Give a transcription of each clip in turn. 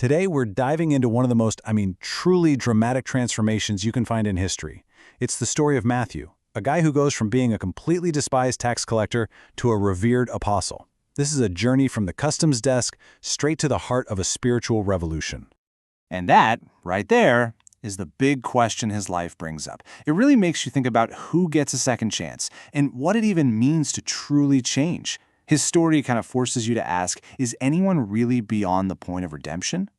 Today, we're diving into one of the most, truly dramatic transformations you can find in history. It's the story of Matthew, a guy who goes from being a completely despised tax collector to a revered apostle. This is a journey from the customs desk straight to the heart of a spiritual revolution. And that, right there, is the big question his life brings up. It really makes you think about who gets a second chance and what it even means to truly change. His story kind of forces you to ask, is anyone really beyond the point of redemption?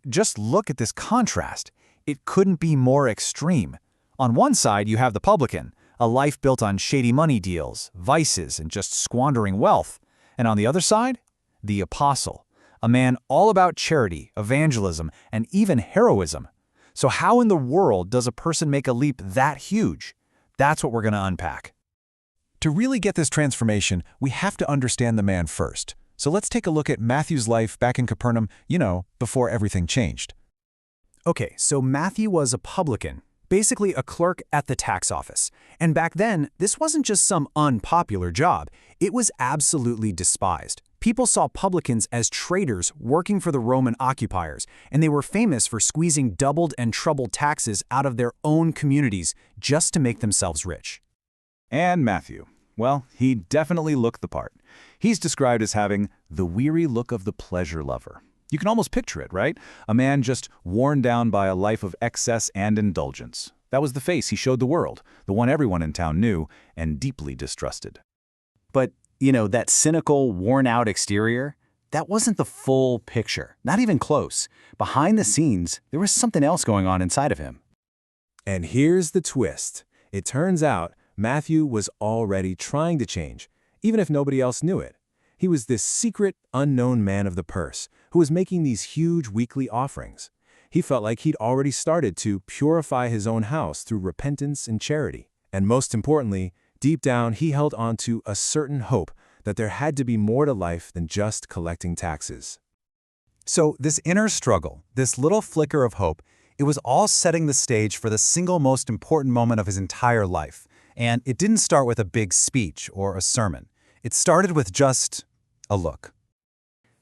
Just look at this contrast. It couldn't be more extreme. On one side, you have the publican, a life built on shady money deals, vices, and just squandering wealth. And on the other side, the apostle, a man all about charity, evangelism, and even heroism. So how in the world does a person make a leap that huge? That's what we're going to unpack. To really get this transformation, we have to understand the man first. So let's take a look at Matthew's life back in Capernaum, before everything changed. Okay, so Matthew was a publican, basically a clerk at the tax office. And back then, this wasn't just some unpopular job. It was absolutely despised. People saw publicans as traitors working for the Roman occupiers, and they were famous for squeezing doubled and trebled taxes out of their own communities just to make themselves rich. And Matthew, well, he definitely looked the part. He's described as having the weary look of the pleasure lover. You can almost picture it, right? A man just worn down by a life of excess and indulgence. That was the face he showed the world, the one everyone in town knew and deeply distrusted. But, that cynical, worn-out exterior, that wasn't the full picture, not even close. Behind the scenes, there was something else going on inside of him. And here's the twist. It turns out Matthew was already trying to change, even if nobody else knew it. He was this secret, unknown man of the purse who was making these huge weekly offerings. He felt like he'd already started to purify his own house through repentance and charity. And most importantly, deep down, he held on to a certain hope that there had to be more to life than just collecting taxes. So this inner struggle, this little flicker of hope, it was all setting the stage for the single most important moment of his entire life. And it didn't start with a big speech or a sermon. It started with just a look.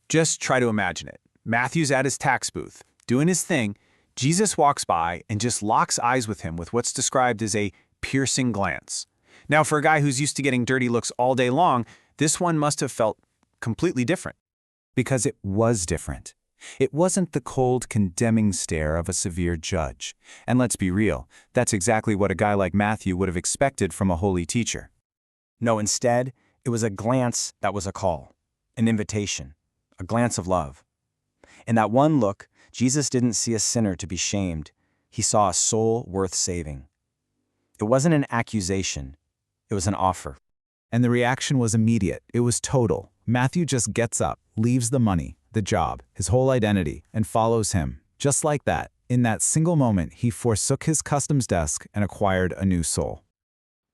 Just try to imagine it. Matthew's at his tax booth, doing his thing. Jesus walks by and just locks eyes with him with what's described as a piercing glance. Now, for a guy who's used to getting dirty looks all day long, this one must have felt completely different. Because it was different. It wasn't the cold, condemning stare of a severe judge. And let's be real, that's exactly what a guy like Matthew would have expected from a holy teacher. No, instead, it was a glance that was a call, an invitation, a glance of love. In that one look, Jesus didn't see a sinner to be shamed. He saw a soul worth saving. It wasn't an accusation. It was an offer. And the reaction was immediate. It was total. Matthew just gets up, leaves the money, the job, his whole identity, and follows him. Just like that, in that single moment, he forsook his customs desk and acquired a new soul.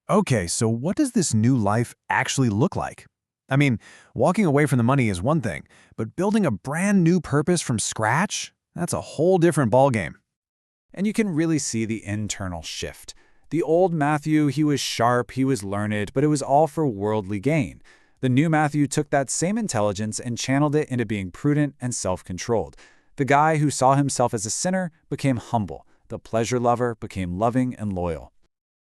Okay, so what does this new life actually look like? Walking away from the money is one thing, but building a brand new purpose from scratch? That's a whole different ballgame. And you can really see the internal shift. The old Matthew, he was sharp, he was learned, but it was all for worldly gain. The new Matthew took that same intelligence and channeled it into being prudent and self-controlled. The guy who saw himself as a sinner became humble. The pleasure lover became loving and loyal.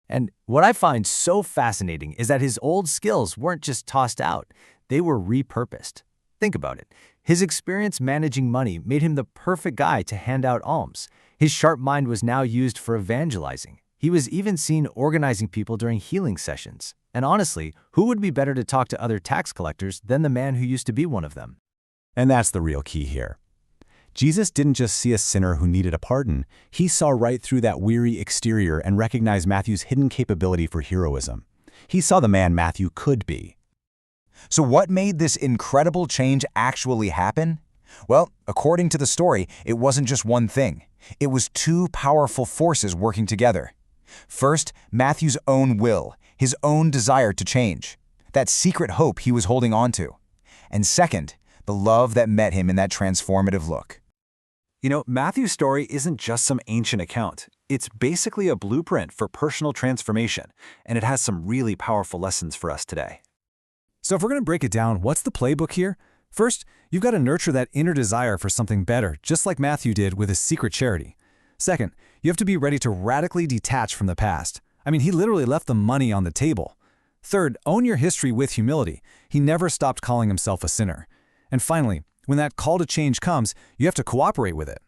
And what I find so fascinating is that his old skills weren't just tossed out, they were repurposed. Think about it. His experience managing money made him the perfect guy to hand out alms. His sharp mind was now used for evangelizing. He was even seen organizing people during healing sessions. And honestly, who would be better to talk to other tax collectors than the man who used to be one of them? And that's the real key here. Jesus didn't just see a sinner who needed a pardon. He saw right through that weary exterior and recognized Matthew's hidden capability for heroism. He saw the man Matthew could be. So what made this incredible change actually happen? Well, according to the story, it wasn't just one thing. It was two powerful forces working together. First, Matthew's own will, his own desire to change, that secret hope he was holding on to. And second, the love that met him in that transformative look. Matthew's story isn't just some ancient account. It's basically a blueprint for personal transformation, and it has some really powerful lessons for us today. So if we're going to break it down, what's the playbook here? First, you've got to nurture that inner desire for something better, just like Matthew did with his secret charity. Second, you have to be ready to radically detach from the past. I mean, he literally left the money on the table. Third, own your history with humility. He never stopped calling himself a sinner. And finally, when that call to change comes, you have to cooperate with it.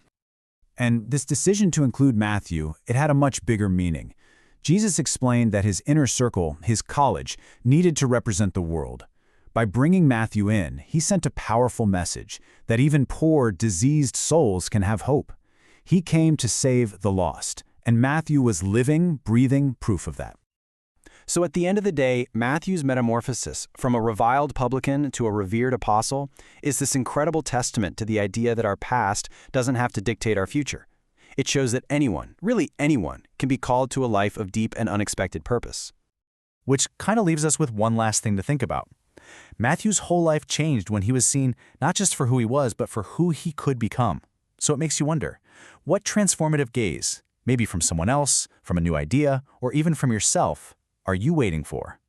And this decision to include Matthew, it had a much bigger meaning. Jesus explained that his inner circle, his college, needed to represent the world. By bringing Matthew in, he sent a powerful message that even poor, diseased souls can have hope. He came to save the lost, and Matthew was living, breathing proof of that. So at the end of the day, Matthew's metamorphosis, from a reviled publican to a revered apostle, is this incredible testament to the idea that our past doesn't have to dictate our future. It shows that anyone, really anyone, can be called to a life of deep and unexpected purpose. Which kind of leaves us with one last thing to think about. Matthew's whole life changed when he was seen not just for who he was, but for who he could become. So it makes you wonder, what transformative gaze, maybe from someone else, from a new idea, or even from yourself, are you waiting for?